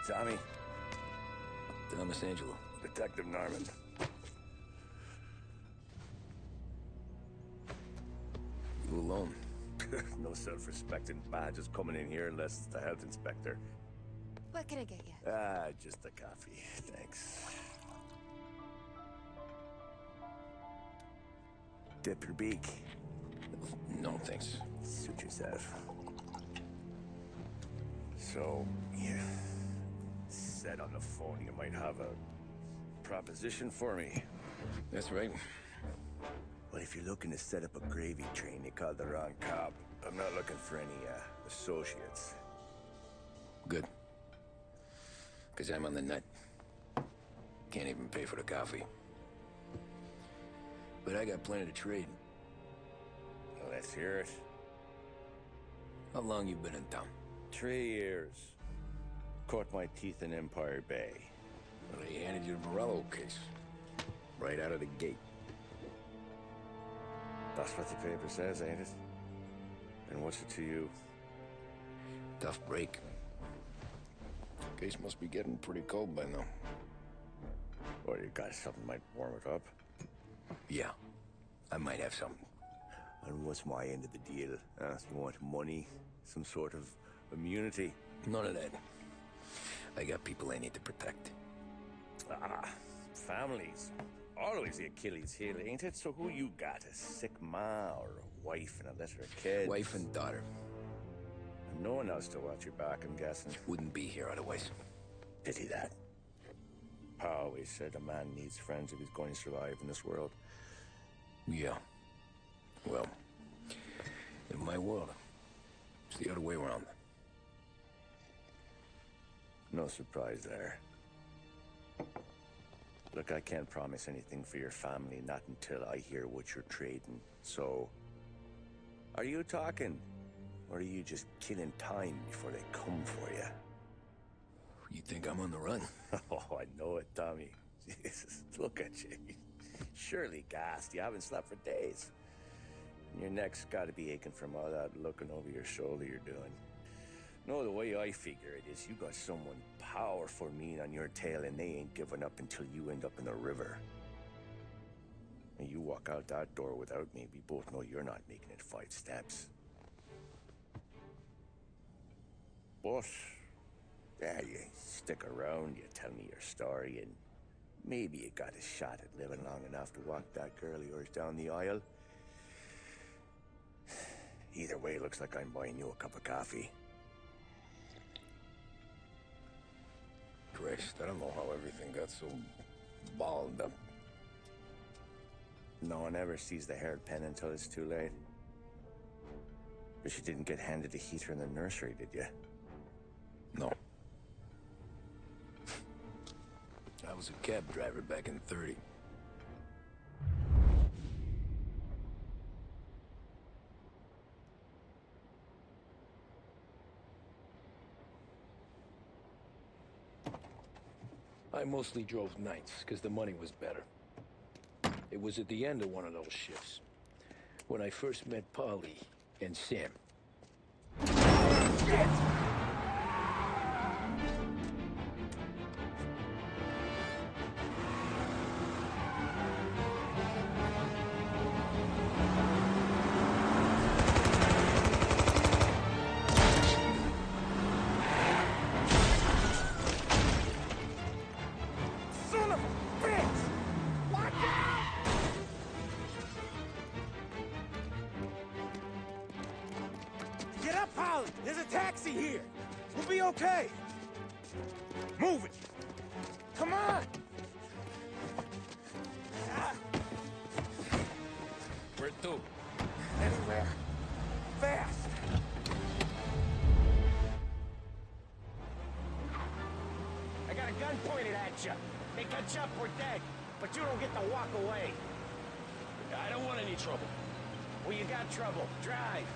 Tommy? Thomas Angelo. Detective Norman. You alone? No self-respecting badges coming in here unless it's the health inspector. What can I get you? Just a coffee, thanks. Dip your beak. No, thanks. Suit yourself. So, you said on the phone you might have a proposition for me. That's right. Well, if you're looking to set up a gravy train, you called the wrong cop. I'm not looking for any, associates. Good. Because I'm on the nut. Can't even pay for the coffee. But I got plenty to trade. Well, let's hear it. How long you been in town? 3 years. Caught my teeth in Empire Bay. Well, they handed you the Morello case. Right out of the gate. That's what the paper says, ain't it? And what's it to you? Tough break. Case must be getting pretty cold by now. Or you got something might warm it up? Yeah, I might have something. And what's my end of the deal? You want money? Some sort of immunity? None of that. I got people I need to protect. Families. Always the Achilles heel, ain't it? So who you got? A sick ma or a wife and a litter of kids? Wife and daughter. And no one else to watch your back, I'm guessing. Wouldn't be here otherwise. Pity that. Pa always said a man needs friends if he's going to survive in this world. Yeah. Well, in my world, it's the other way around. No surprise there. Look, I can't promise anything for your family, not until I hear what you're trading. So, are you talking? Or are you just killing time before they come for you? You think I'm on the run? Oh, I know it, Tommy. Jesus, look at you. Surely gassed. You haven't slept for days. And your neck's got to be aching from all that looking over your shoulder you're doing. No, the way I figure it is you got someone powerful mean on your tail and they ain't giving up until you end up in the river. And you walk out that door without me, we both know you're not making it 5 steps. But, yeah, you stick around, you tell me your story, and maybe you got a shot at living long enough to walk that girl of yours down the aisle. Either way, looks like I'm buying you a cup of coffee. Christ, I don't know how everything got so balled up. No one ever sees the haired pen until it's too late. But you didn't get handed a heater in the nursery, did you? No. I was a cab driver back in '30. I mostly drove nights, because the money was better. It was at the end of one of those shifts, when I first met Polly and Sam. Shit! There's a taxi here. We'll be okay. Move it. Come on. Where to? Anywhere. Fast. I got a gun pointed at you. They catch up, we're dead. But you don't get to walk away. I don't want any trouble. Well, you got trouble. Drive.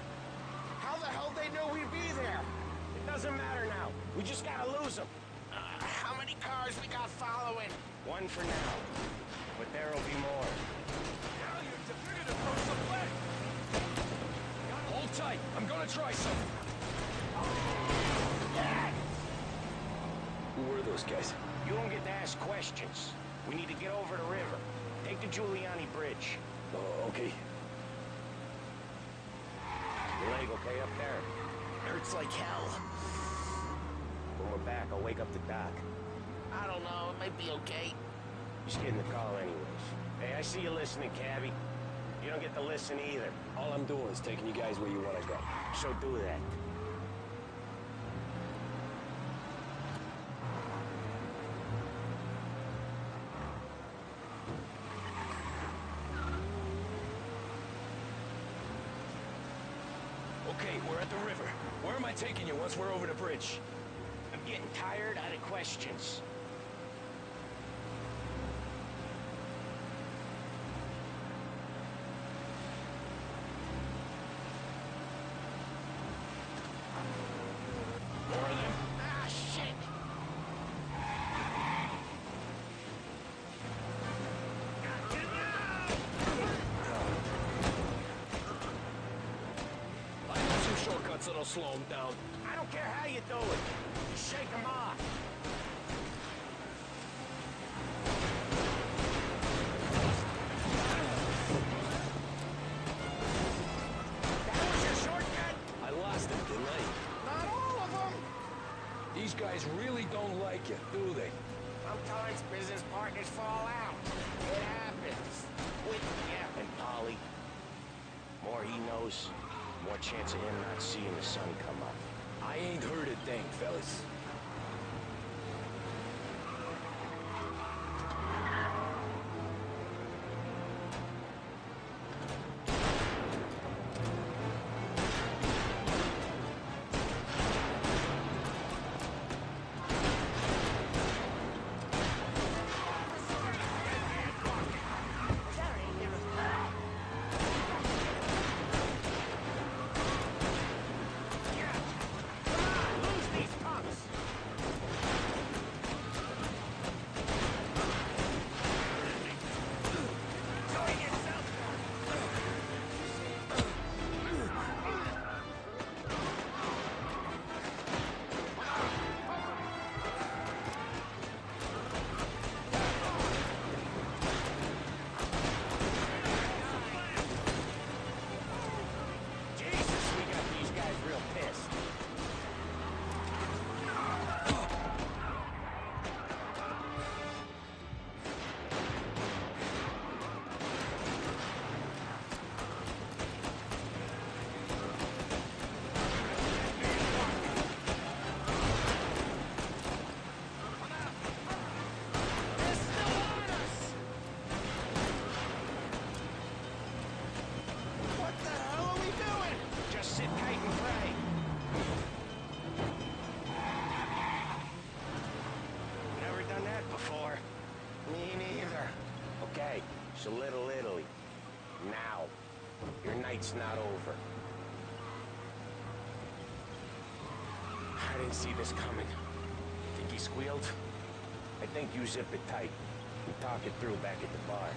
How the hell they know we'd be there? It doesn't matter now. We just gotta lose them. How many cars we got following? One for now. But there'll be more. Gallions, if you're gonna throw some lead! Hold tight. I'm gonna try something. Who where are those guys? You don't get to ask questions. We need to get over the river. Take the Giuliani Bridge. Oh, okay. Your leg okay up there? Hurts like hell. When we're back, I'll wake up the doc. I don't know, it might be okay. Just getting the call anyways. Hey, I see you listening, cabbie. You don't get to listen either. All I'm doing is taking you guys where you want to go. So do that. Okay, we're at the river. Where am I taking you once we're over the bridge? I'm getting tired out of questions. More of them? Ah, shit! I know some shortcuts that'll slow them down. I don't care how you do it. Just shake them off. That was your shortcut? I lost it, didn't I? Not all of them. These guys really don't like you, do they? Sometimes business partners fall out. It happens. Quit yapping, Polly. More he knows, more chance of him not seeing the sun come up. I ain't heard a thing, fellas. So Little Italy. Now. Your night's not over. I didn't see this coming. Think he squealed? I think you zip it tight. We talk it through back at the bar.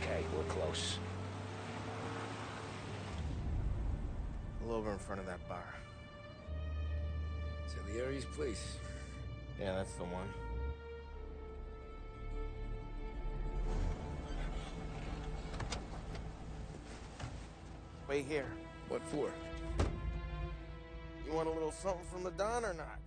Okay, we're close. A little over in front of that bar. Salieri's place. Yeah, that's the one. Wait here. What for? You want a little something from the Don or not?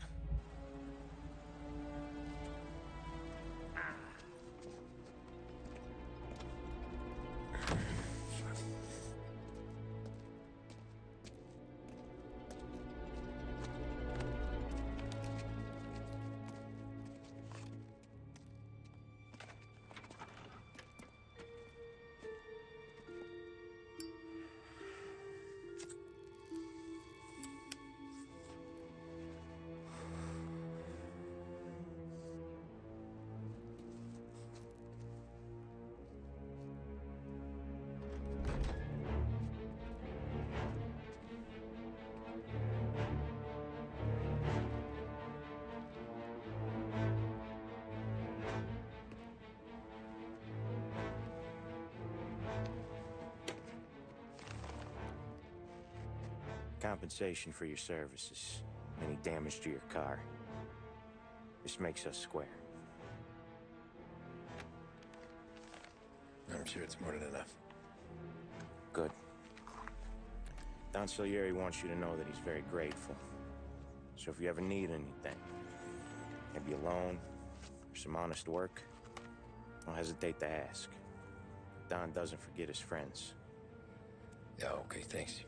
Compensation for your services. Any damage to your car. This makes us square. I'm sure it's more than enough. Good. Don Salieri wants you to know that he's very grateful. So if you ever need anything, maybe a loan or some honest work, don't hesitate to ask. Don doesn't forget his friends. Yeah, okay, thanks.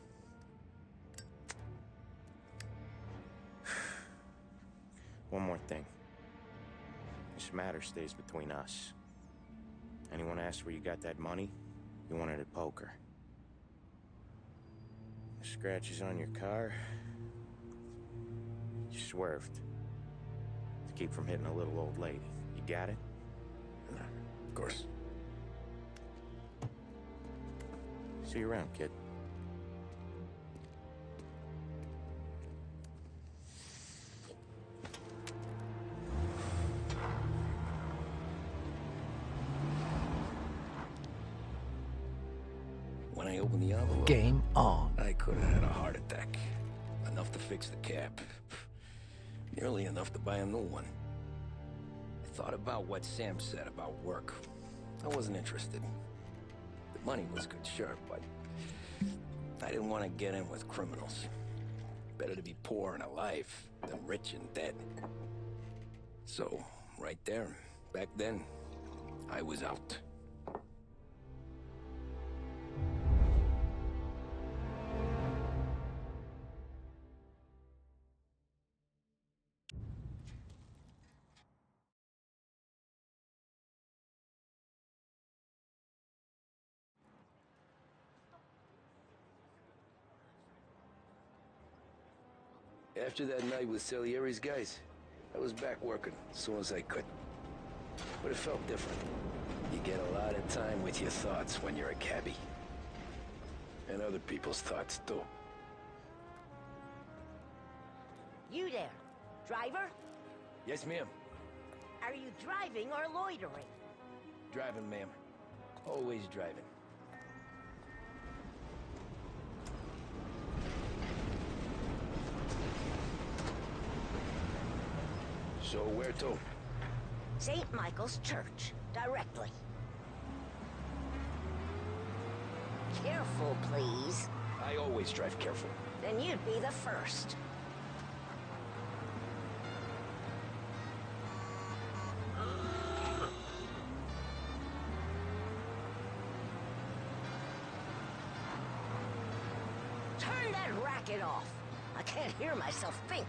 One more thing. This matter stays between us. Anyone asks where you got that money, you won it at poker. The scratches on your car, you swerved. To keep from hitting a little old lady. You got it? Of course. See you around, kid. When I opened the envelope, Game on. I could have had a heart attack. Enough to fix the cap. Nearly enough to buy a new one. I thought about what Sam said about work. I wasn't interested. The money was good, sure, but I didn't want to get in with criminals. Better to be poor and alive than rich and dead. So, right there, back then, I was out. After that night with Salieri's guys, I was back working as soon as I could. But it felt different. You get a lot of time with your thoughts when you're a cabbie. And other people's thoughts, too. You there, driver? Yes, ma'am. Are you driving or loitering? Driving, ma'am. Always driving. So where to? St. Michael's Church, directly. Careful, please. I always drive careful. Then you'd be the first. Turn that racket off. I can't hear myself think.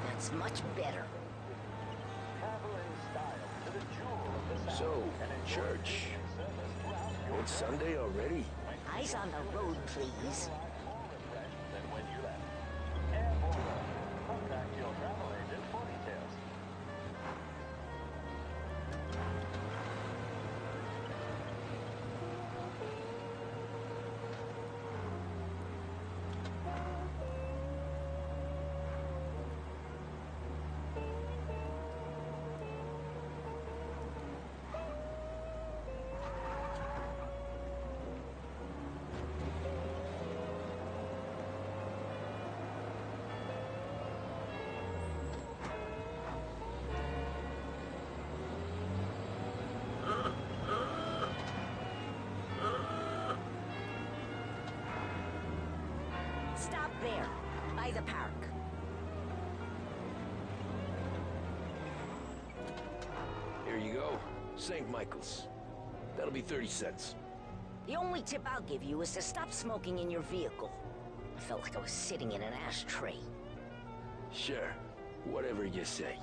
That's much better. So, church. It's Sunday already? Eyes on the road, please. Stop there, by the park. Here you go. St. Michael's. That'll be 30 cents. The only tip I'll give you is to stop smoking in your vehicle. I felt like I was sitting in an ashtray. Sure. Whatever you say.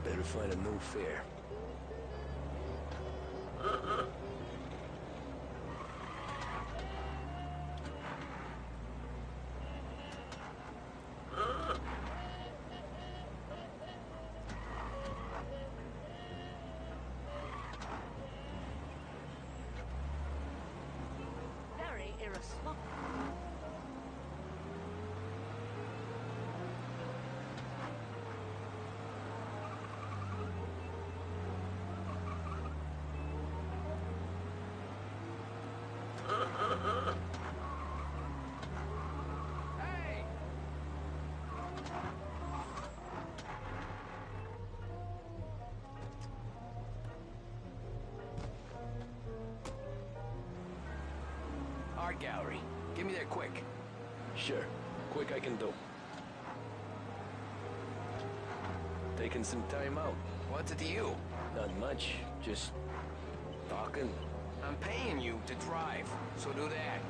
Better find a new fare. Very irresponsible. close. Well, Art gallery. Get me there quick. Sure. Quick I can do. Taking some time out. What's it to you? Not much. Just talking. I'm paying you to drive, so do that.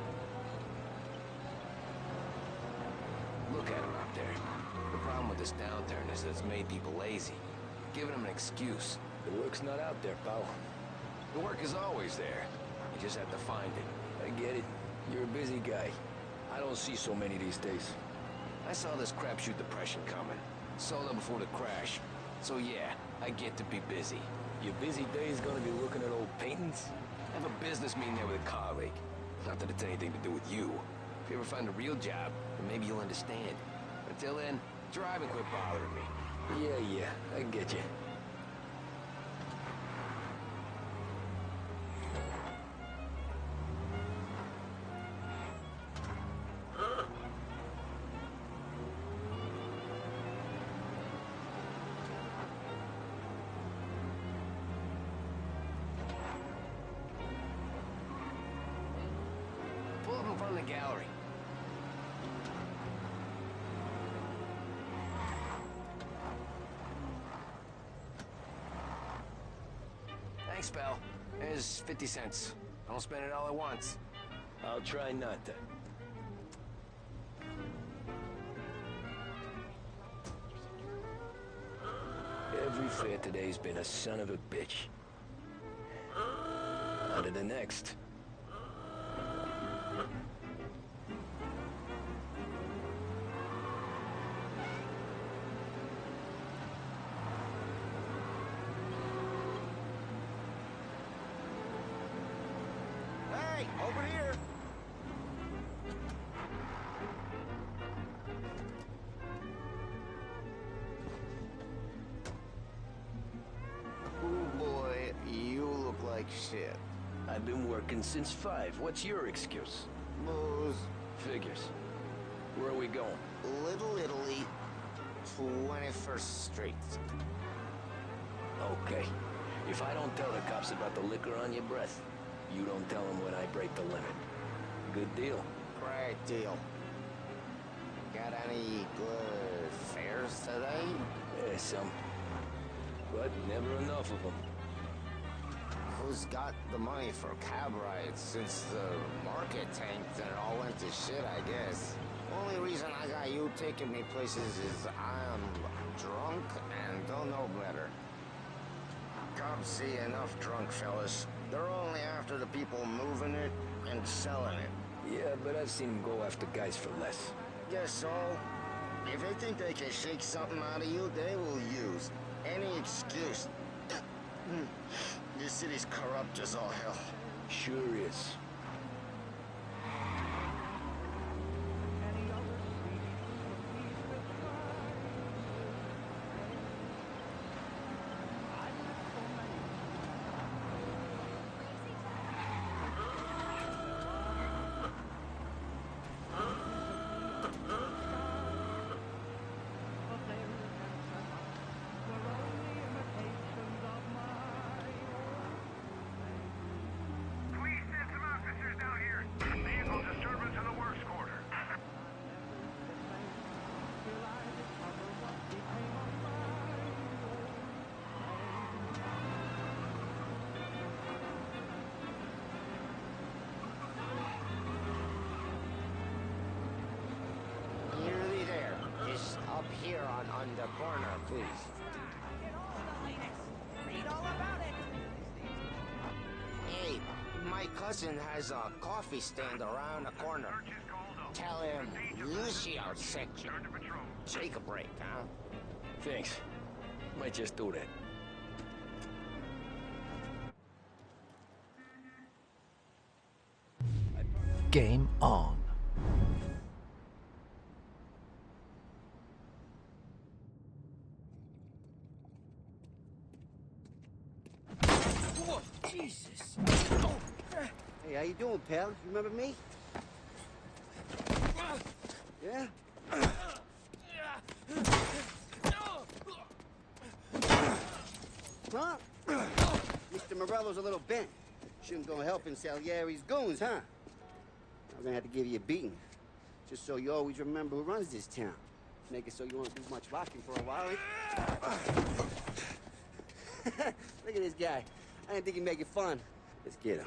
Look at him out there. The problem with this downturn is that it's made people lazy. Giving them an excuse. The work's not out there, pal. The work is always there. You just have to find it. I get it. You're a busy guy. I don't see so many these days. I saw this crapshoot depression coming. Sold up before the crash. So yeah, I get to be busy. Your busy day's gonna be looking at old paintings? I have a business meeting there with a colleague. Not that it's anything to do with you. If you ever find a real job, then maybe you'll understand. Until then, drive and quit bothering me. Yeah, I get you. Pull up in front of the gallery. Thanks, pal. There's 50 cents. I don't spend it all at once. I'll try not to. Every fair today's been a son of a bitch. On to the next. Hey, over here! Oh boy, you look like shit. I've been working since 5. What's your excuse? Booze. Figures. Where are we going? Little Italy, 21st Street. Okay. If I don't tell the cops about the liquor on your breath, you don't tell them when I break the limit. Good deal. Great deal. Got any good fares today? Yeah, some. But never enough of them. Who's got the money for cab rides since the market tanked and it all went to shit, I guess? Only reason I got you taking me places is I'm drunk and don't know better. Cops see enough drunk fellas. They're only after the people moving it and selling it. Yeah, but I've seen them go after guys for less. Guess so. If they think they can shake something out of you, they will use any excuse. This city's corrupt as all hell. Sure is. Nearly there. Just up here on the corner, please. Read all about it. Hey, my cousin has a coffee stand around the corner. Tell him Lucio sent you. Take a break, huh? Thanks. Might just do that. Game on. Whoa, Jesus. Hey, how you doing, pal? You remember me? Yeah? Huh? Mr. Morello's a little bent. Shouldn't go helping Salieri's goons, huh? I'm gonna have to give you a beating. Just so you always remember who runs this town. Make it so you won't do much rocking for a while. Look at this guy. I didn't think he'd make it fun. Let's get him.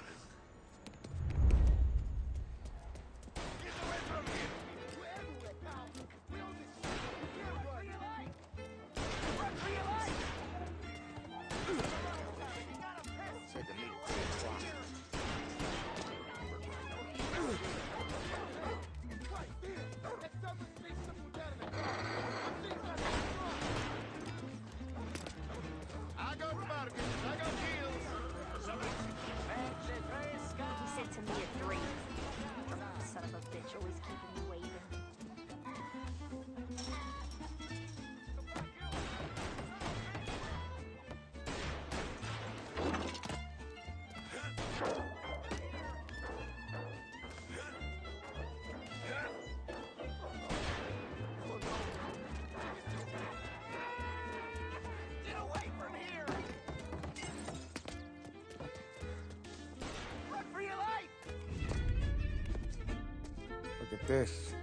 Look at this.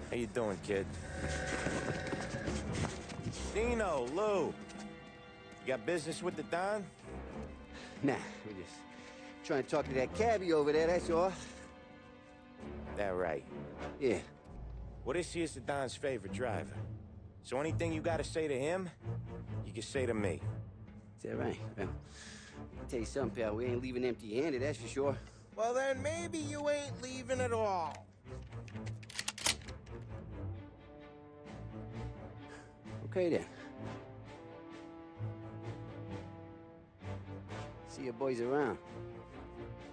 How you doing, kid? Dino, Lou. You got business with the Don? Nah, we're just trying to talk to that cabbie over there, that's all. That right. Yeah. Well, this here's the Don's favorite driver. So anything you gotta say to him, you can say to me. Is that right? Well, I'll tell you something, pal. We ain't leaving empty-handed, that's for sure. Well, then maybe you ain't leaving at all. Okay, then. See your boys around.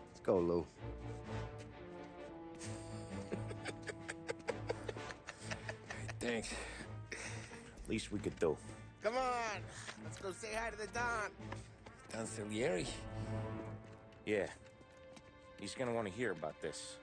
Let's go, Lou. Thanks. Least we could do. Come on, let's go say hi to the Don. Don Salieri? Yeah. He's gonna want to hear about this.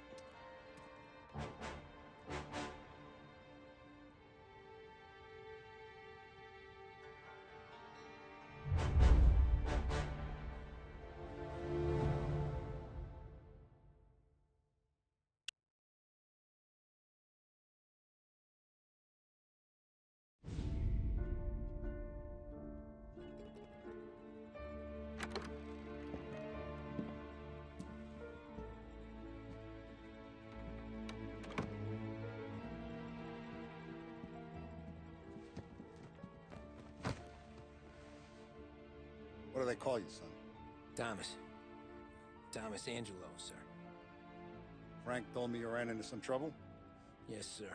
What do they call you, son? Thomas Angelo, sir. Frank told me you ran into some trouble? Yes, sir.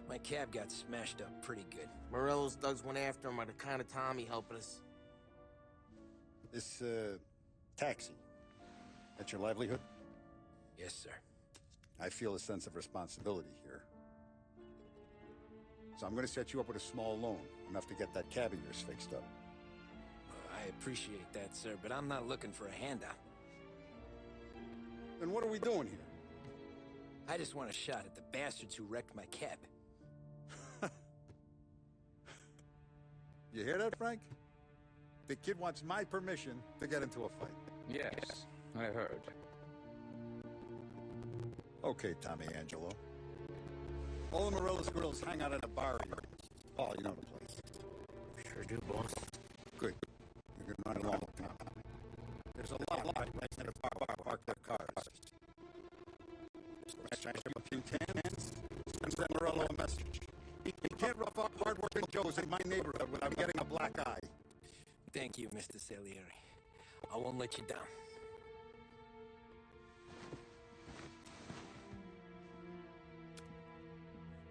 My cab got smashed up pretty good. Morello's thugs went after him by the kind of Tommy helping us. This, taxi. That's your livelihood? Yes, sir. I feel a sense of responsibility here. So I'm gonna set you up with a small loan, enough to get that cab of yours fixed up. I appreciate that, sir, but I'm not looking for a handout. Then what are we doing here? I just want a shot at the bastards who wrecked my cab. You hear that, Frank? The kid wants my permission to get into a fight. Yes, I heard. Okay, Tommy Angelo. All the Morello's girls hang out at a bar here. Oh, you know the place. Sure do, boss. Good. You can run along with Tom. There's a lot right next to the bar. Park their cars. Smash up a few cans. Send Morello a message. You can't rough up hard-working Joes in my neighborhood without getting a black eye. Thank you, Mr. Salieri. I won't let you down.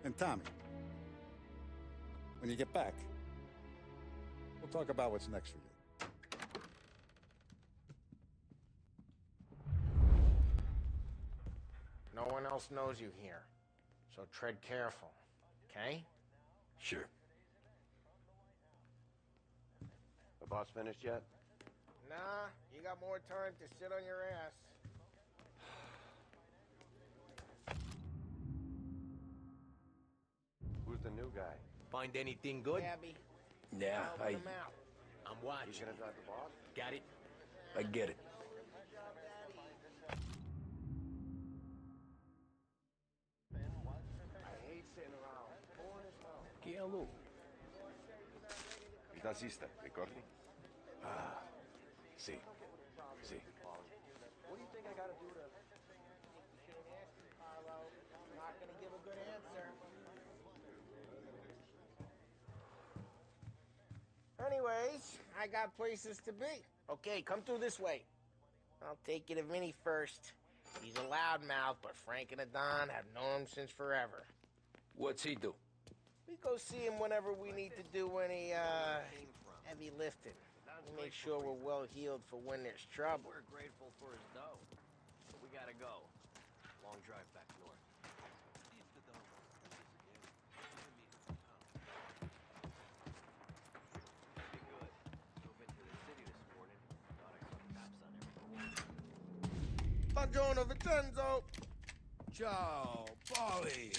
And Tommy, When you get back, we'll talk about what's next for you. No one else knows you here, so tread careful, okay? Sure. The boss finished yet? Nah, you got more time to sit on your ass. Who's the new guy? Find anything good? Gabby, Yeah, open him out. I'm He's watching. gonna drive the boss? Got it? I get it. I hate sitting around. Boring as hell. ¿Qué hago? Naciste, ricordi? Ah, sì. Sì. What do you think I gotta do to... You shouldn't ask me, Carlo. I'm not gonna give a good answer. Anyways, I got places to be. Okay, come through this way. I'll take you to Vinny first. He's a loudmouth, but Frank and the Don have known him since forever. What's he do? We go see him whenever we need to do any, heavy lifting. We make sure we're well healed for when there's trouble. We're grateful for his dough. But we gotta go. Long drive back north. Pretty good. Drove into the city this morning. Thought I saw cops on every corner. Buongiorno, Vincenzo! Ciao, Polly.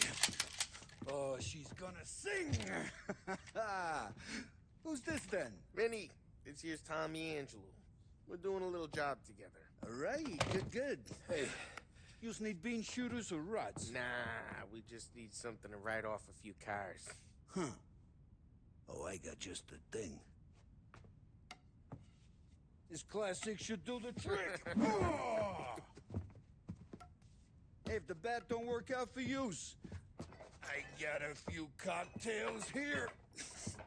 Oh, she's gonna sing. Who's this then? Vinny, this here's Tommy Angelo. We're doing a little job together. All right, good. Hey, you need bean shooters or rods? Nah, we just need something to write off a few cars. Huh. Oh, I got just the thing. This classic should do the trick. Oh! Hey, if the bat don't work out for yous, I got a few cocktails here.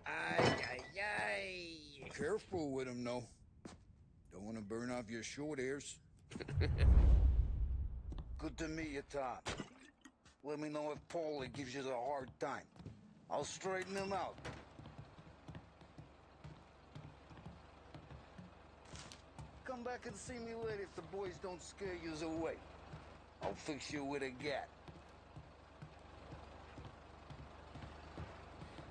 Ay. Careful with them, though. Don't want to burn off your short hairs. Good to meet you, Tom. Let me know if Paulie gives you the hard time. I'll straighten him out. Come back and see me later if the boys don't scare yous away. I'll fix you with a gat.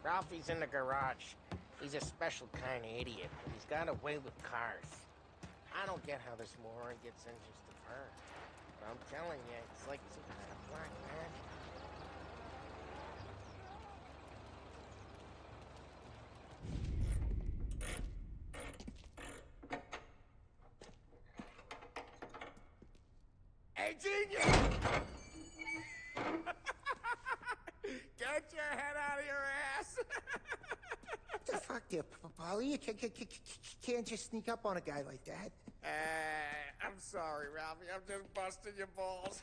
Ralphie's in the garage. He's a special kind of idiot, but he's got a way with cars. I don't get how this moron gets interest of her. But I'm telling you, it's like some kind of black magic. Hey, genius! Get your head out of your ass! The fuck there, Polly? You can't just sneak up on a guy like that. I'm sorry, Ralphie. I'm just busting your balls.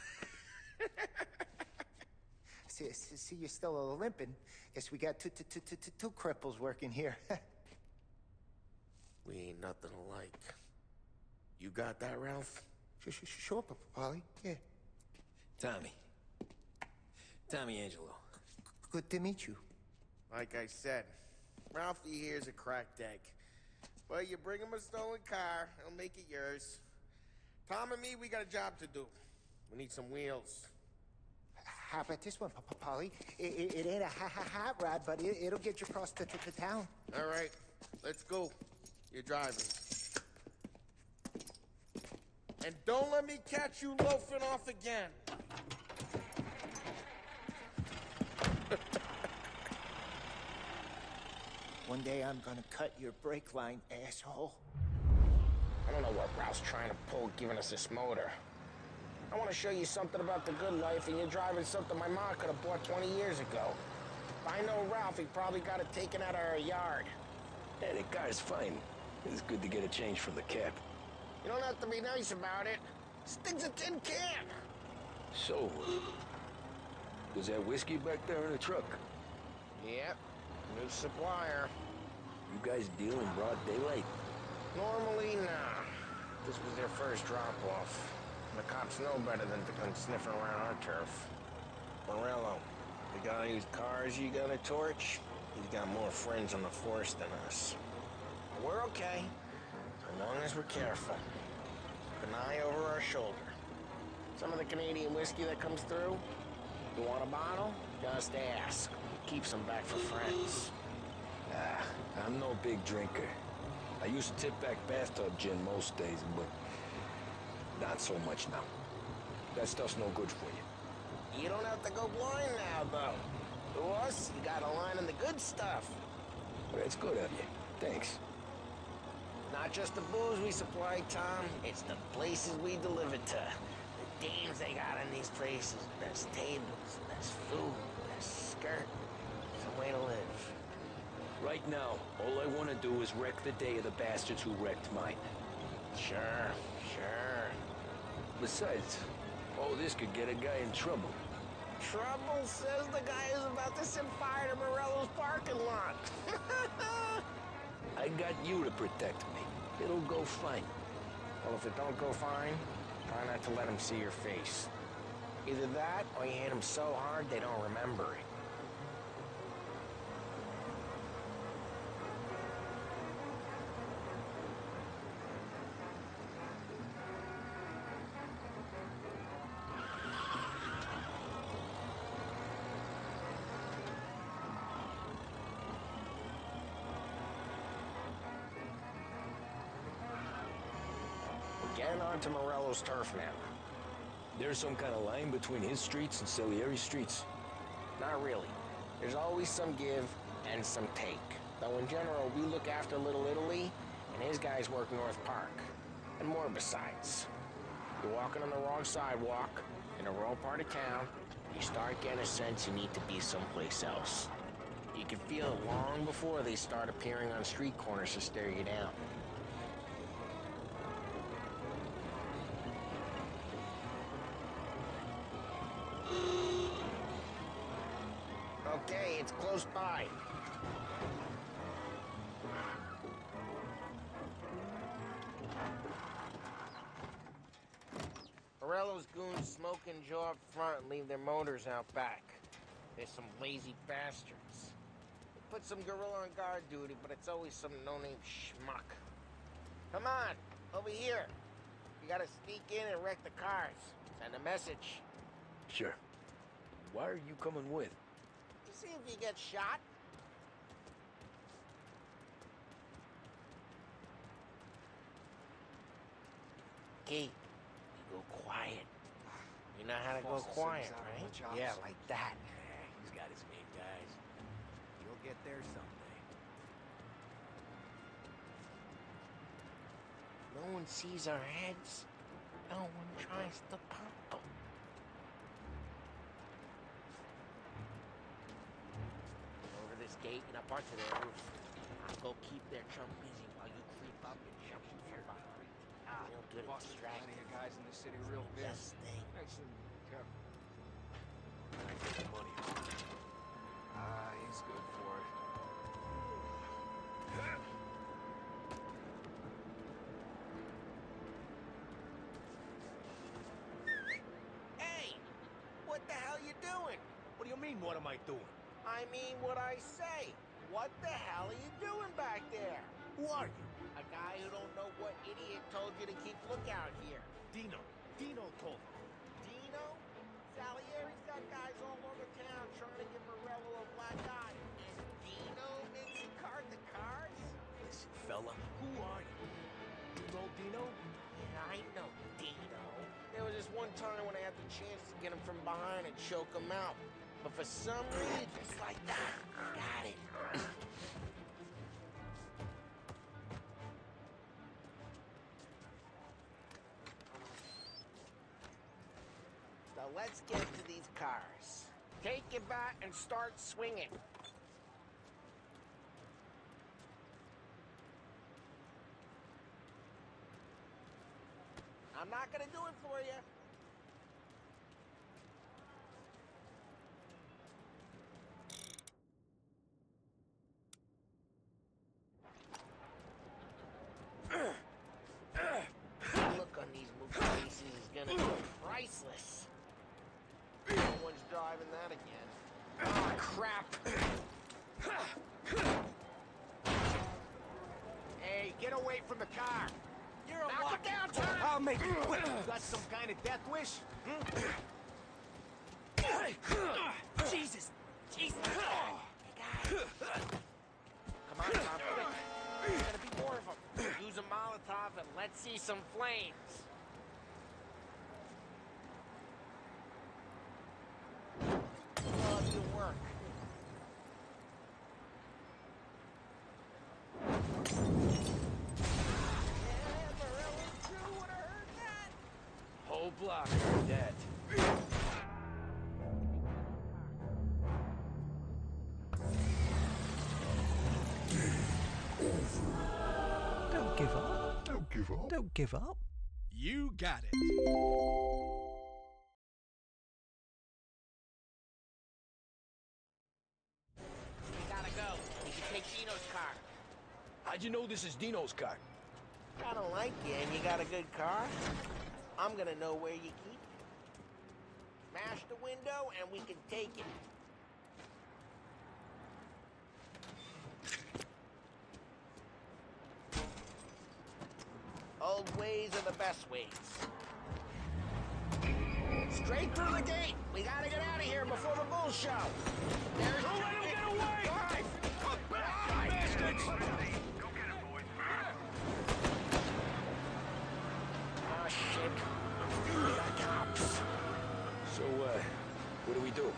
See, you're still limping. Guess we got two cripples working here. We ain't nothing alike. You got that, Ralph? Sure, Polly. Yeah. Tommy Angelo. Good to meet you. Like I said, Ralphie here's a cracked egg. But you bring him a stolen car, he'll make it yours. Tom and me, we got a job to do. We need some wheels. How about this one, Polly? It ain't a hot rod, but it'll get you across to town. All right, let's go. You're driving. And don't let me catch you loafing off again. One day I'm gonna cut your brake line, asshole. I don't know what Ralph's trying to pull giving us this motor. I want to show you something about the good life, and you're driving something my mom could have bought 20 years ago. If I know Ralph, he probably got it taken out of our yard. Hey, the car's fine. It's good to get a change from the cab. You don't have to be nice about it. This thing's a tin can. So, was that whiskey back there in the truck? Yep, new supplier. You guys deal in broad daylight? Normally, nah. This was their first drop-off. The cops know better than to come sniffing around our turf. Morello, we got any cars you gonna torch? He's got more friends on the force than us. We're okay, as long as we're careful. Keep an eye over our shoulder. Some of the Canadian whiskey that comes through, you want a bottle? Just ask. Keeps them back for friends. I'm no big drinker. I used to tip back bathtub gin most days, but not so much now. That stuff's no good for you. You don't have to go blind now, though. To us, you got a line on the good stuff. Well, that's good of you. Thanks. Not just the booze we supply, Tom. It's the places we deliver to. The dames they got in these places. Best tables, best food, best skirt. Some way to live. Right now, all I want to do is wreck the day of the bastards who wrecked mine. Sure. Besides, all this could get a guy in trouble. Trouble says the guy is about to set fire to Morello's parking lot. I got you to protect me. It'll go fine. Well, if it don't go fine, try not to let them see your face. Either that, or you hit them so hard they don't remember it. Getting onto Morello's turf now. There's some kind of line between his streets and Salieri's streets? Not really. There's always some give and some take. Though in general, we look after Little Italy, and his guys work North Park. And more besides. You're walking on the wrong sidewalk, in the wrong part of town, you start getting a sense you need to be someplace else. You can feel it long before they start appearing on street corners to stare you down. Okay, it's close by. Morello's goons smoke and jaw up front and leave their motors out back. They're some lazy bastards. They put some gorilla on guard duty, but it's always some no-name schmuck. Come on, over here. You gotta sneak in and wreck the cars. Send a message. Sure. Why are you coming with? See if you get shot. Key, you go quiet. You know how to go quiet, right? Yeah, like that. He's got his main guys. You'll get there someday. No one sees our heads. No one tries to pop them. Gate and up onto their roof. I'll go keep their chum busy while you creep up and jump in from behind. Real good at distracting. Plenty of guys in the city real big. Yes, thing. Actually, careful. I get the money. He's good for it. Hey! What the hell you doing? What do you mean, what am I doing? I mean what I say. What the hell are you doing back there? Who are you? A guy who don't know what idiot told you to keep lookout here. Dino. Dino told me. Dino? Salieri's got guys all over town trying to give Morello a black eye. And Dino makes you card the cards? Listen, fella, who are you? You know Dino? Yeah, I know Dino. There was this one time when I had the chance to get him from behind and choke him out. But for some reason, just like that, got it. So let's get to these cars. Take your bat and start swinging. I'm not gonna do it for you. Look on these movie faces is gonna be priceless. No one's driving that again. Oh, crap. Get away from the car. You're a Knock walk. it down, Tom. I'll make it quick. Got some kind of death wish? Jesus. Jesus. Come on, Tom, quick. There's gonna be more of them. Use a Molotov and let's see some flames. Love your work. Whole block are dead. Don't give up. Don't give up. Don't give up. You got it. We gotta go. We can take Dino's car. How'd you know this is Dino's car? I don't like you and you got a good car. I'm gonna know where you keep it. Smash the window and we can take it. Old ways are the best ways. Straight through the gate. We gotta get out of here before the bulls show. There's Don't let him get away! Drive! Back, bastards! Oh, shit. We got cops. So, what do we do?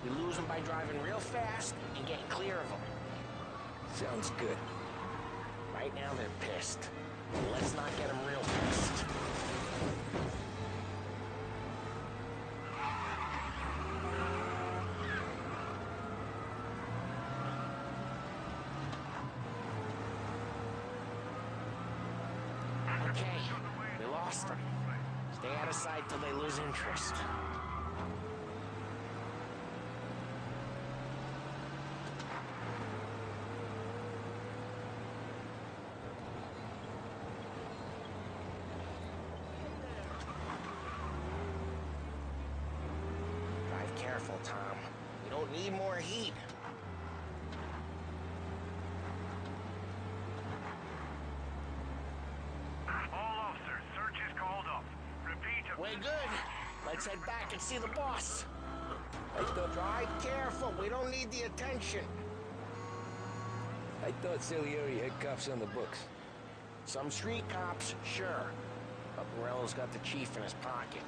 We lose them by driving real fast and getting clear of them. Sounds good. Right now they're pissed. Let's not get them real pissed. Okay, we lost them. Stay out of sight till they lose interest. Drive careful, Tom. We don't need more heat. All officers, search is called off. Repeat. We're good. Let's head back and see the boss. Drive careful. We don't need the attention. I thought Salieri had cops on the books. Some street cops, sure. But Morello's got the chief in his pocket.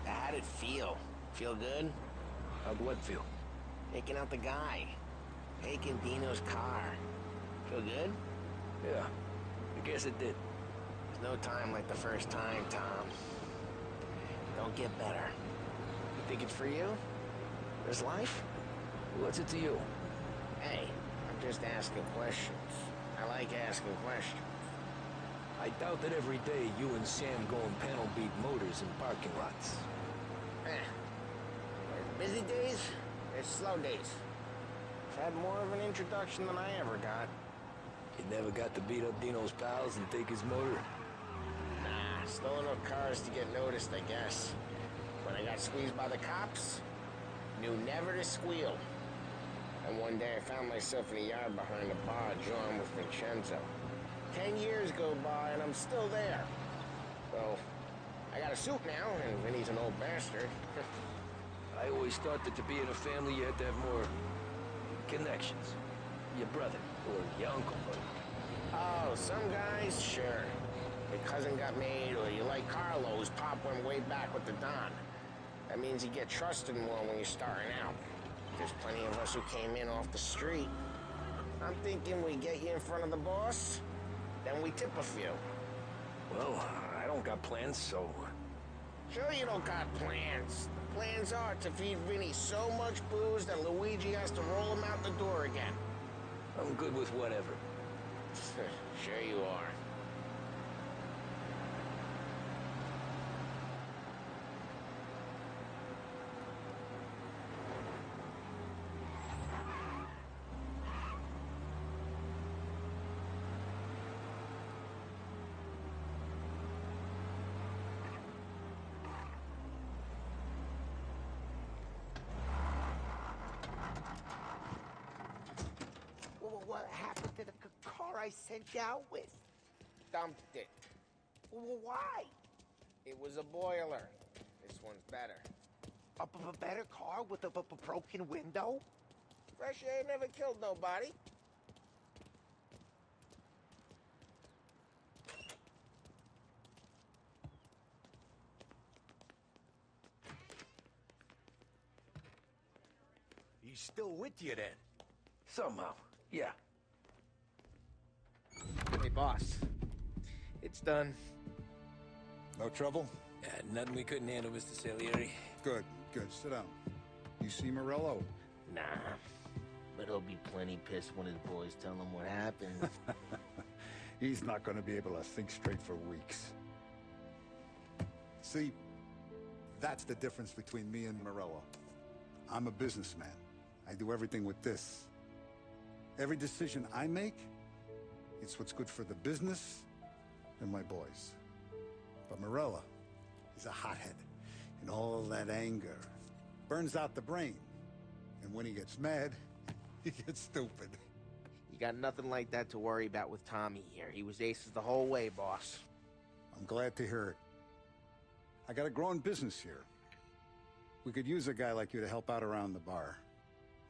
How'd it feel? Feel good? How'd what feel? Taking out the guy. Taking Dino's car. Feel good? Yeah, I guess it did. There's no time like the first time, Tom. Don't get better. You think it's for you? This life? What's it to you? Hey, I'm just asking questions. I like asking questions. I doubt that every day you and Sam go and panel beat motors in parking lots. There's busy days, there's slow days. I've had more of an introduction than I ever got. You never got to beat up Dino's pals and take his motor? Nah, stole enough cars to get noticed, I guess. When I got squeezed by the cops, knew never to squeal. And one day I found myself in a yard behind a bar drawn with Vincenzo. 10 years go by and I'm still there. So, I got a suit now, and Vinny's an old bastard. I always thought that to be in a family you had to have more connections. Your brother, or your uncle, Oh, some guys, sure. Your cousin got made, or you like Carlo's, Pop went way back with the Don. That means you get trusted more when you're starting out. There's plenty of us who came in off the street. I'm thinking we get you in front of the boss, then we tip a few. Well, I don't got plans, so... Sure you don't got plans. The plans are to feed Vinny so much booze that Luigi has to roll him out the door again. I'm good with whatever. Sure you are. I sent you out with? Dumped it. Well, why? It was a boiler. This one's better. A better car with a broken window? Fresh air never killed nobody. He's still with you then? Somehow, yeah. Hey, boss. It's done. No trouble? Nothing we couldn't handle, Mr. Salieri. Good, good. Sit down. You see Morello? Nah. But he'll be plenty pissed when his boys tell him what happened. He's not going to be able to think straight for weeks. See, that's the difference between me and Morello. I'm a businessman. I do everything with this. Every decision I make, it's what's good for the business and my boys. But Morello, he's a hothead. And all that anger burns out the brain. And when he gets mad, he gets stupid. You got nothing like that to worry about with Tommy here. He was aces the whole way, boss. I'm glad to hear it. I got a growing business here. We could use a guy like you to help out around the bar.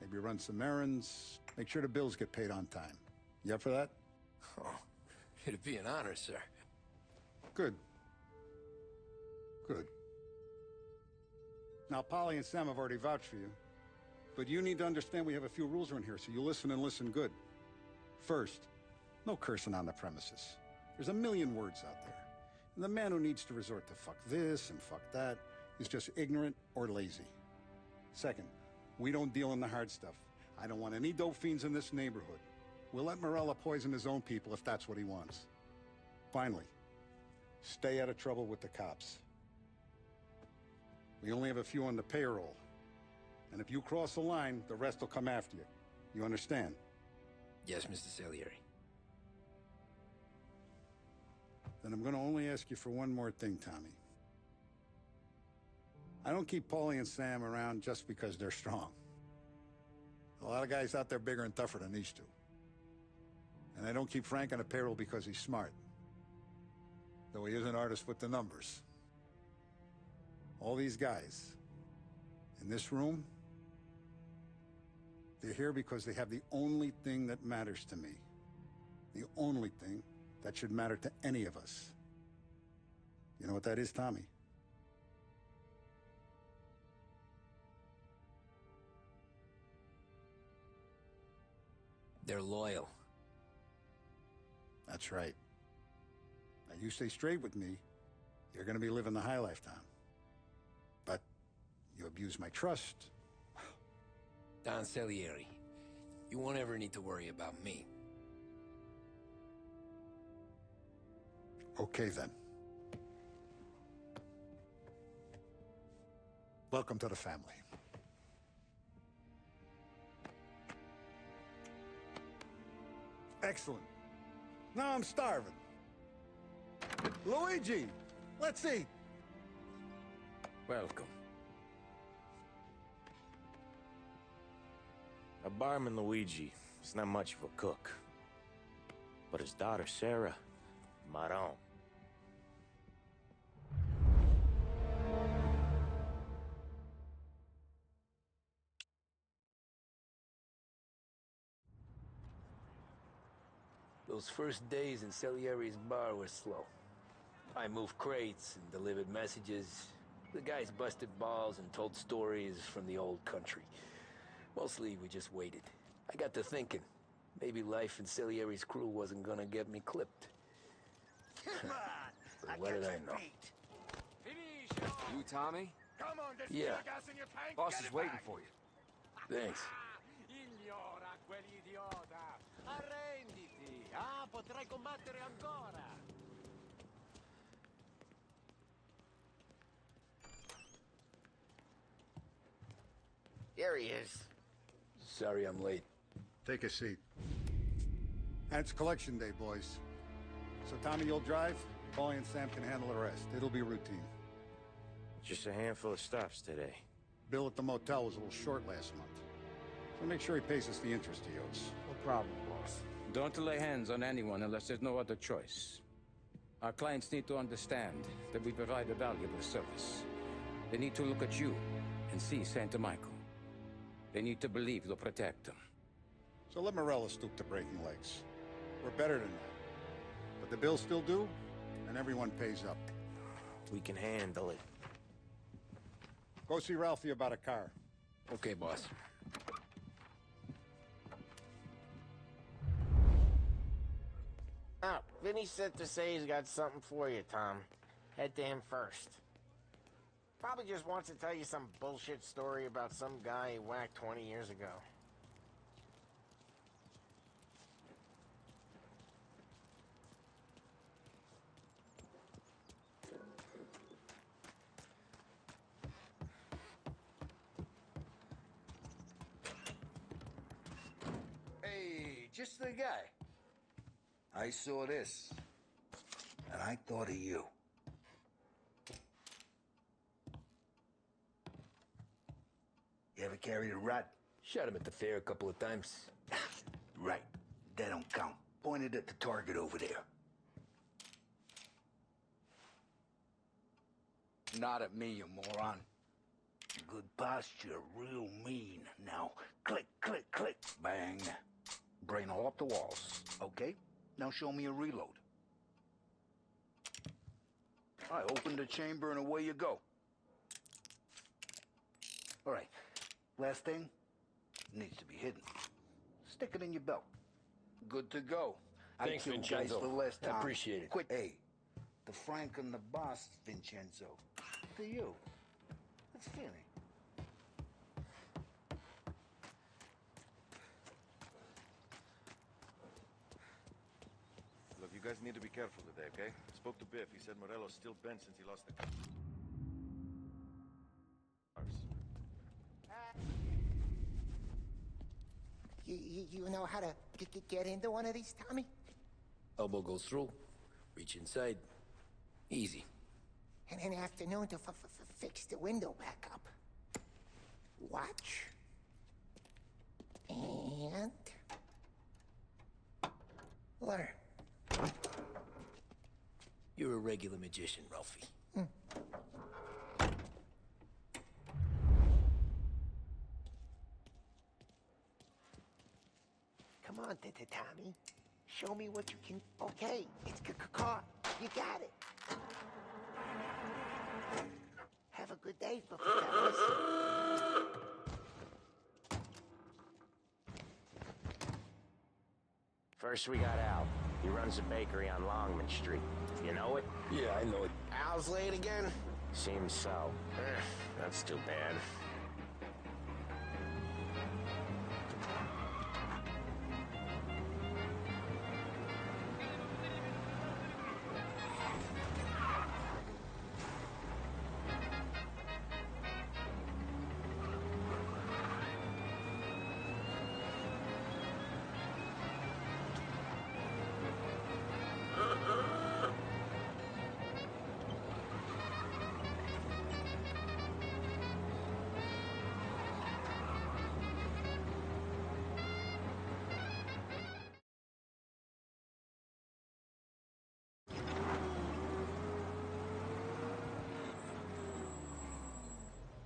Maybe run some errands, make sure the bills get paid on time. You up for that? Oh, it'd be an honor, sir. Good. Good. Now, Polly and Sam have already vouched for you. But you need to understand we have a few rules around here, so you listen and listen good. First, no cursing on the premises. There's a million words out there. And the man who needs to resort to fuck this and fuck that is just ignorant or lazy. Second, we don't deal in the hard stuff. I don't want any dope fiends in this neighborhood. We'll let Morello poison his own people if that's what he wants. Finally, stay out of trouble with the cops. We only have a few on the payroll. And if you cross the line, the rest will come after you. You understand? Yes, Mr. Salieri. Then I'm going to only ask you for one more thing, Tommy. I don't keep Paulie and Sam around just because they're strong. A lot of guys out there bigger and tougher than these two. And I don't keep Frank on the payroll because he's smart. Though he is an artist with the numbers. All these guys in this room, they're here because they have the only thing that matters to me. The only thing that should matter to any of us. You know what that is, Tommy? They're loyal. That's right. Now, you stay straight with me, you're gonna be living the high life, Tom. But you abuse my trust. Don Salieri, you won't ever need to worry about me. Okay, then. Welcome to the family. Excellent. Now I'm starving. Luigi, let's eat. Welcome. A barman Luigi is not much of a cook. But his daughter Sarah, Maron. Those first days in Salieri's bar were slow. I moved crates and delivered messages. The guys busted balls and told stories from the old country. Mostly, we just waited. I got to thinking, maybe life in Salieri's crew wasn't gonna get me clipped. Come on! But what did I know? You, Tommy? Come on, there's Yeah. gas in your tank. Boss Get is it waiting back. for you. Thanks. Ignora quell'idiota! Arrenditi! Ah, potrai combattere ancora! Here he is. Sorry I'm late. Take a seat. And it's collection day, boys. So Tommy, you'll drive. Paulie and Sam can handle the rest. It'll be routine. Just a handful of stops today. Bill at the motel was a little short last month. So make sure he pays us the interest he owes. No problem, boss. Don't lay hands on anyone unless there's no other choice. Our clients need to understand that we provide a valuable service. They need to look at you and see Santa Michael. They need to believe you'll protect them. So let Morello stoop to breaking legs. We're better than that. But the bill's still due, and everyone pays up. We can handle it. Go see Ralphie about a car. Okay, boss. Oh, Vinny said to say he's got something for you, Tom. Head to him first. Probably just wants to tell you some bullshit story about some guy he whacked 20 years ago. Hey, just the guy. I saw this, and I thought of you. You ever carried a rat? Shot him at the fair a couple of times. Right. That don't count. Pointed at the target over there. Not at me, you moron. Good posture, real mean. Now, click, click, click, bang. Brain all up the walls. Okay, now show me a reload. I open the chamber and away you go. All right, last thing, needs to be hidden. Stick it in your belt. Good to go. Thanks, I killed Vincenzo. guys the last time. I appreciate it. Quit. Hey, the Frank and the boss, Vincenzo. To you. It's feeling. Look, you guys need to be careful today, okay? Spoke to Biff. He said Morello's still bent since he lost the cars. You know how to get into one of these, Tommy? Elbow goes through. Reach inside. Easy. And an afternoon to fix the window back up. Watch. And... learn. You're a regular magician, Ralphie. Come on, Tommy. Show me what you can... Okay, it's caught. You got it. Have a good day, fellas. First we got Al. He runs a bakery on Longman Street. You know it? Yeah, I know it. Al's late again? Seems so. That's too bad.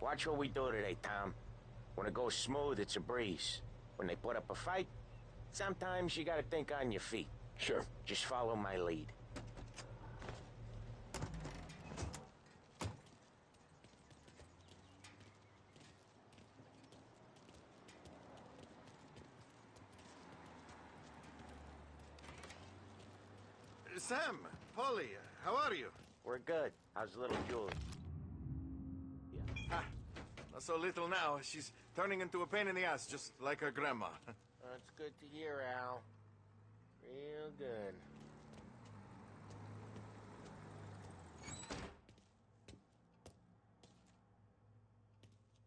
Watch what we do today, Tom. When it goes smooth, it's a breeze. When they put up a fight, sometimes you gotta think on your feet. Sure. Just follow my lead. Sam, Polly, how are you? We're good. How's little Julie? Ha! Not so little now. She's turning into a pain in the ass, just like her grandma. That's good to hear, Al. Real good.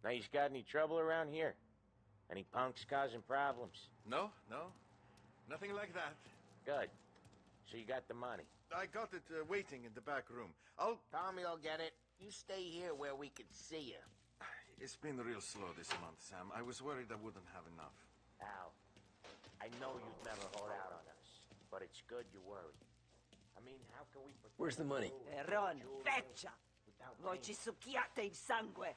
Now, you got any trouble around here? Any punks causing problems? No, nothing like that. Good. So you got the money? I got it waiting in the back room. Tommy will get it. You stay here where we can see you. It's been real slow this month, Sam. I was worried I wouldn't have enough. Al, I know you'd never hold out on us, but it's good you worry. I mean, how can we protect... Where's the money? Ron, feccia! Voi ci succhiate il sangue!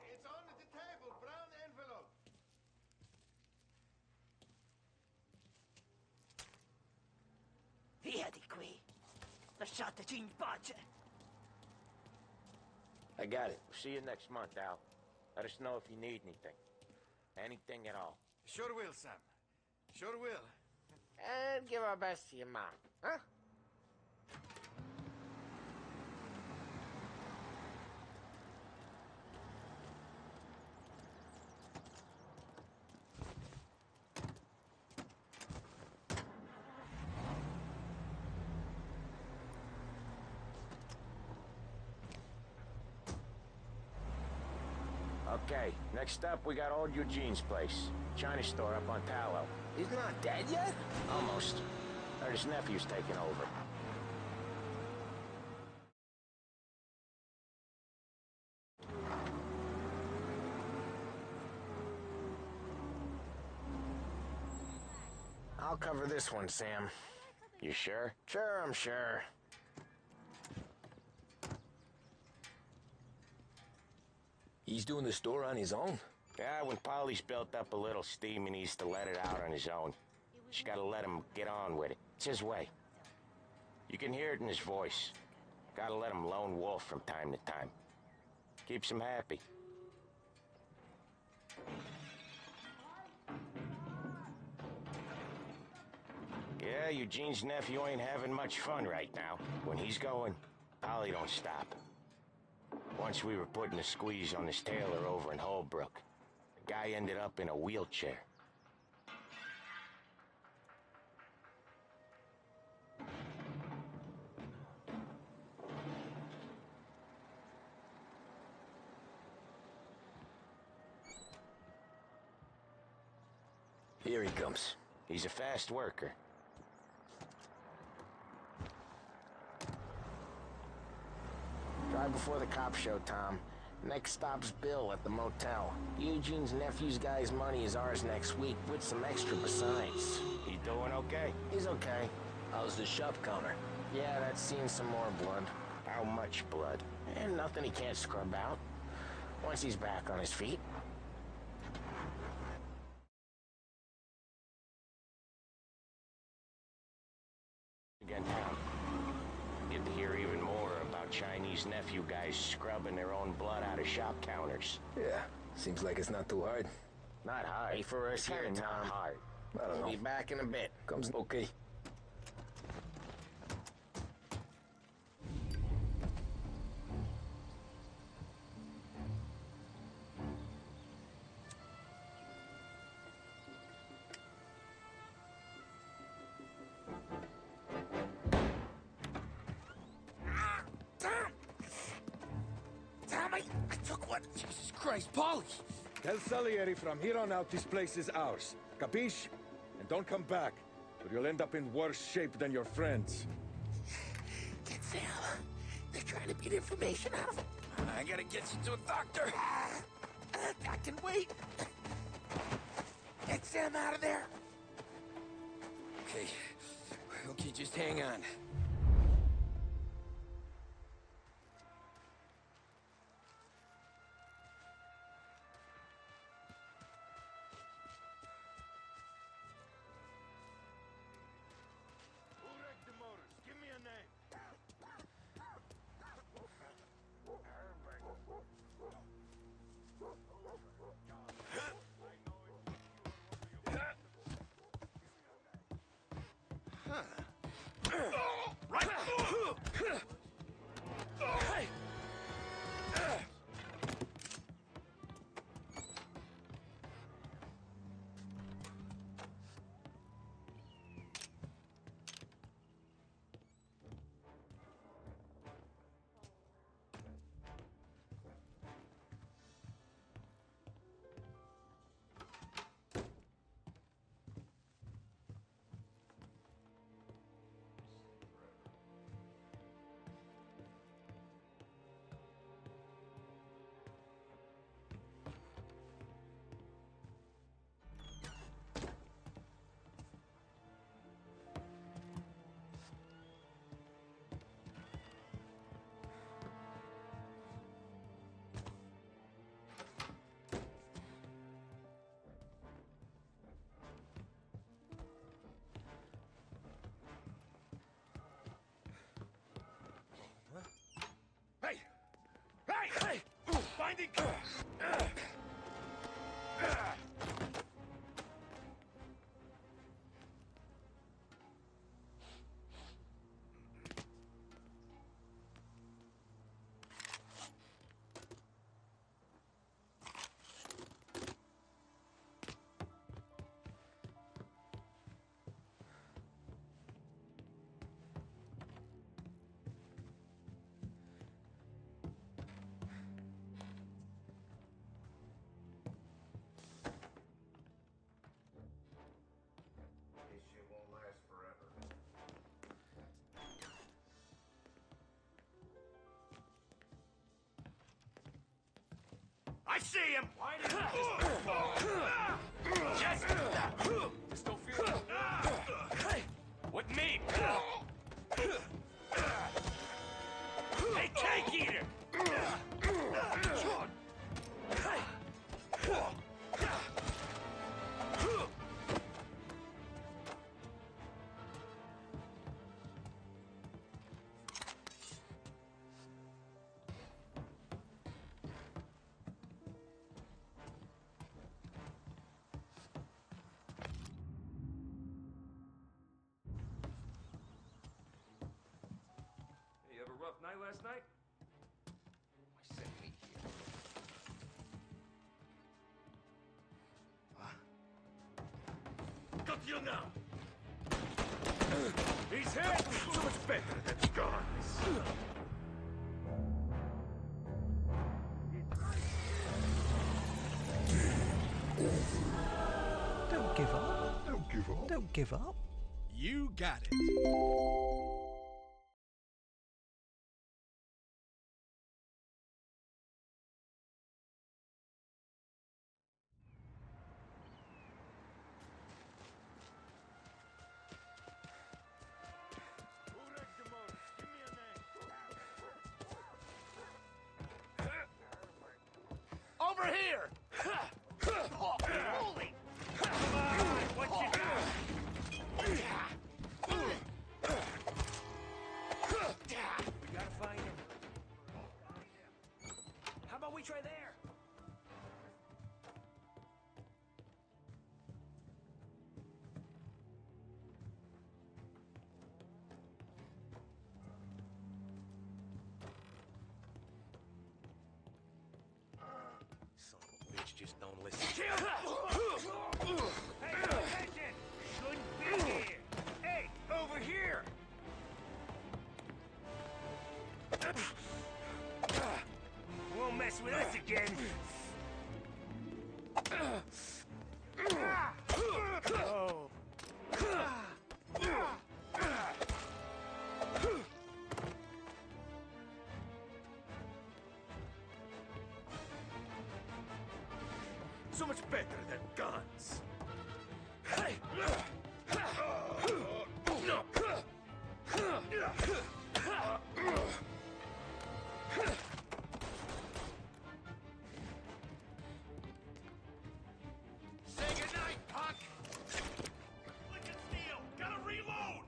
It's on the table, brown envelope. Via di qui! Lasciateci in pace! I got it. See you next month, Al. Let us know if you need anything. Anything at all. Sure will, Sam. Sure will. And give our best to your mom, huh? Okay, next up we got old Eugene's place. China store up on Tallow. He's not dead yet? Almost. Heard his nephew's taking over. I'll cover this one, Sam. You sure? Sure, I'm sure. He's doing the store on his own? Yeah, when Polly's built up a little steam, he needs to let it out on his own. Just gotta let him get on with it. It's his way. You can hear it in his voice. Gotta let him lone wolf from time to time. Keeps him happy. Yeah, Eugene's nephew ain't having much fun right now. When he's going, Polly don't stop. Once we were putting a squeeze on this tailor over in Holbrook. The guy ended up in a wheelchair. Here he comes. He's a fast worker. Drive before the cops show, Tom. Next stop's Bill at the motel. Eugene's nephew's guy's money is ours next week, with some extra besides. He doing okay? He's okay. How's the shop counter? Yeah, that's seen some more blood. How much blood? And nothing he can't scrub out. Once he's back on his feet. Again, Tom. Get to hear even more about Chinese nephew guys scrubbing their own blood out of shop counters. Yeah, seems like it's not too hard. Not hard. Hey, for us here, Tom. Hard. I don't know. Be back in a bit. Comes okay. Jesus Christ, Polly! Tell Salieri from here on out this place is ours. Capiche? And don't come back, or you'll end up in worse shape than your friends. Get Sam. They're trying to beat information out of him. I gotta get you to a doctor. I can wait. Get Sam out of there. Okay. Okay, just hang on. finding... I see him! Why did you just don't feel it. With me! Hey, cake eater! You have a rough night last night? Why send me here? Got you now! He's hit! So much better than guns! Don't give up. Don't give up. Don't give up. You got it. Over here! Holy! Come on, what you do? We gotta find him. How about we try there? Son of a bitch, just don't listen. Kill! Hey, pay attention! Shouldn't be here! Hey, over here! Won't mess with us again! Oh. So much better than guns. Hey. No. Say goodnight, punk. Lick and steel. Gotta reload.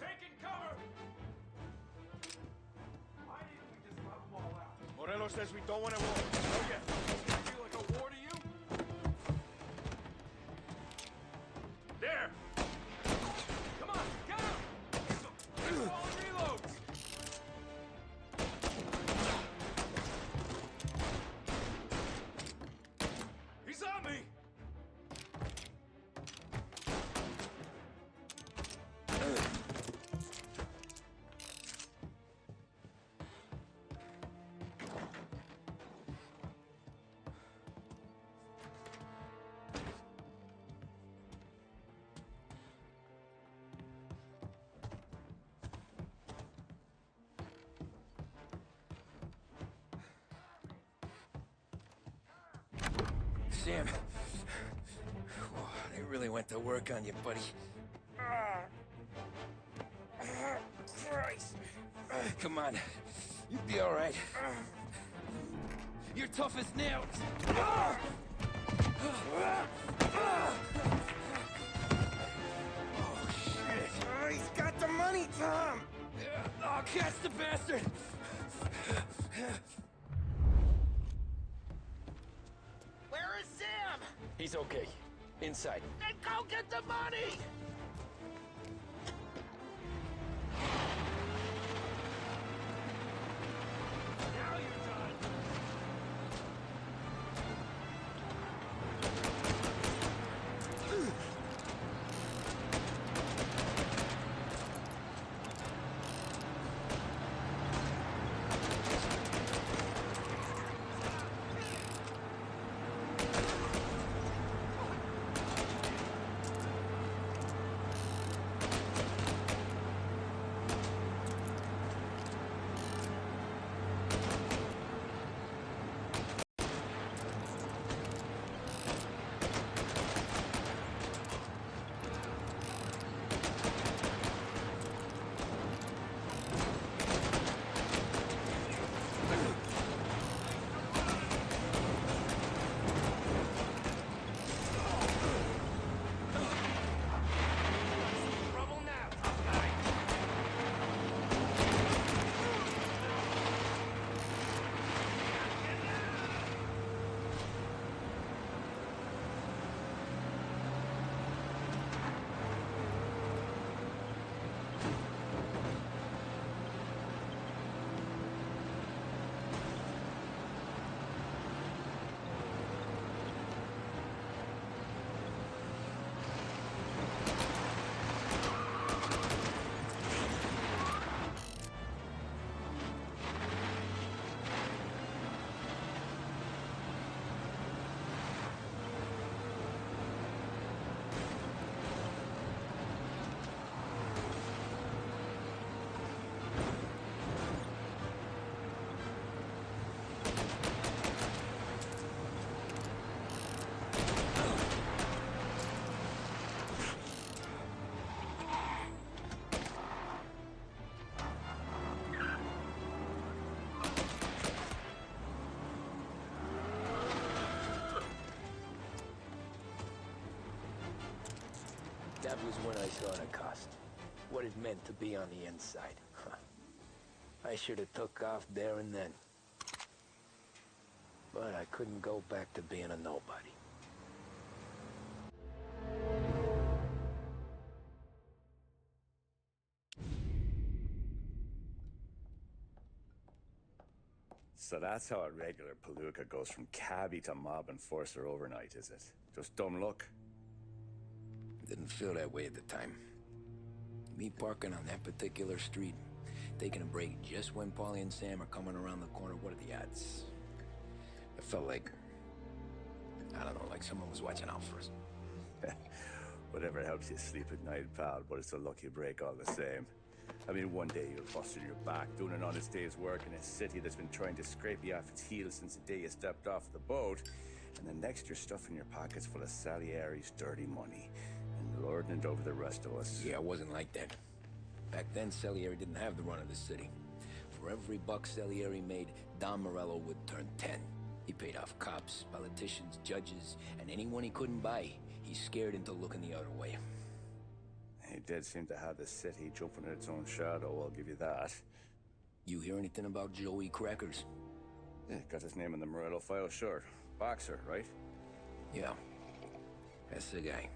Taking cover. Why didn't we just let them all out? Morello says we don't want to war. Oh yeah. Does it feel like a war to you? There. Come on, get him. All reloads. He's on me. Sam, really went to work on you, buddy. Christ. Come on. You'll be all right. You're tough as nails. Oh, shit. He's got the money, Tom! Oh, catch the bastard! Where is Sam? He's okay. Inside. Then go get the money! Now you're done. That was when I saw the cost. What it meant to be on the inside. I should have took off there and then. But I couldn't go back to being a nobody. So that's how a regular palooka goes from cabbie to mob enforcer overnight, is it? Just dumb luck? Didn't feel that way at the time. Me parking on that particular street, taking a break just when Paulie and Sam are coming around the corner, what are the odds? It felt like, I don't know, like someone was watching out for us. Whatever helps you sleep at night, pal, but it's a lucky break all the same. I mean, one day you'll bust on your back doing an honest day's work in a city that's been trying to scrape you off its heels since the day you stepped off the boat, and the next you're stuffing your pockets full of Salieri's dirty money and lording it over the rest of us. Yeah, it wasn't like that. Back then, Salieri didn't have the run of the city. For every buck Salieri made, Don Morello would turn 10. He paid off cops, politicians, judges, and anyone he couldn't buy, he scared into looking the other way. He did seem to have the city jumping in its own shadow, I'll give you that. You hear anything about Joey Crackers? Yeah, got his name in the Morello file, sure. Boxer, right? Yeah, that's the guy.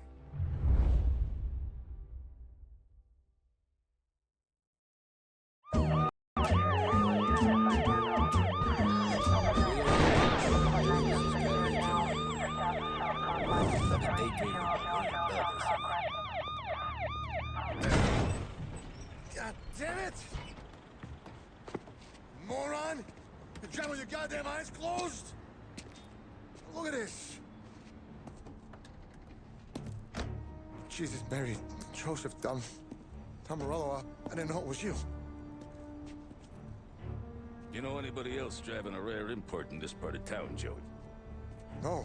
God damn it! Moron! You drive with your goddamn eyes closed? Look at this! Jesus, Mary, Joseph, Tom Morello, I didn't know it was you. You know anybody else driving a rare import in this part of town, Joey? No.